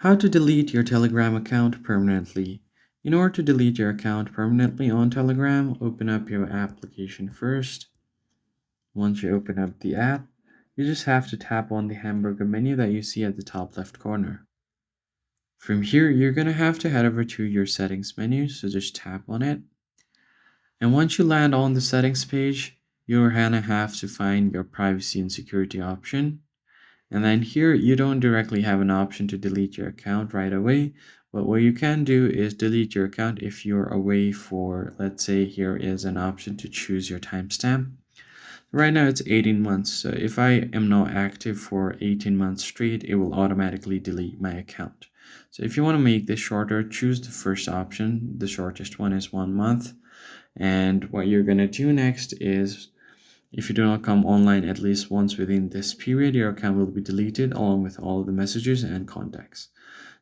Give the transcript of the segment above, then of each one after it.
How to delete your Telegram account permanently. In order to delete your account permanently on Telegram, open up your application first. Once you open up the app, you just have to tap on the hamburger menu that you see at the top left corner. From here, you're going to have to head over to your settings menu, so just tap on it. And once you land on the settings page, you're going to have to find your privacy and security option. And then here you don't directly have an option to delete your account right away, but what you can do is delete your account if you're away for, let's say here is an option to choose your timestamp. Right now it's 18 months, so if I am not active for 18 months straight, it will automatically delete my account. So if you want to make this shorter, choose the first option. The shortest one is 1 month. And what you're going to do next is, if you do not come online at least once within this period, your account will be deleted along with all of the messages and contacts.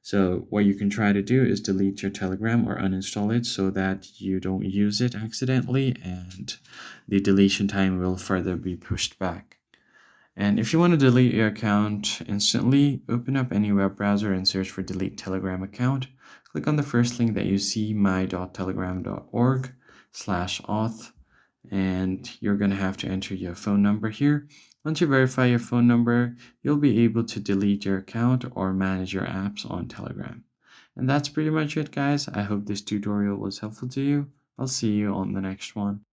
So what you can try to do is delete your Telegram or uninstall it so that you don't use it accidentally and the deletion time will further be pushed back. And if you want to delete your account instantly, open up any web browser and search for delete Telegram account. Click on the first link that you see, my.telegram.org/auth, and you're going to have to enter your phone number here. Once you verify your phone number, you'll be able to delete your account or manage your apps on Telegram. And that's pretty much it, guys. I hope this tutorial was helpful to you. I'll see you on the next one.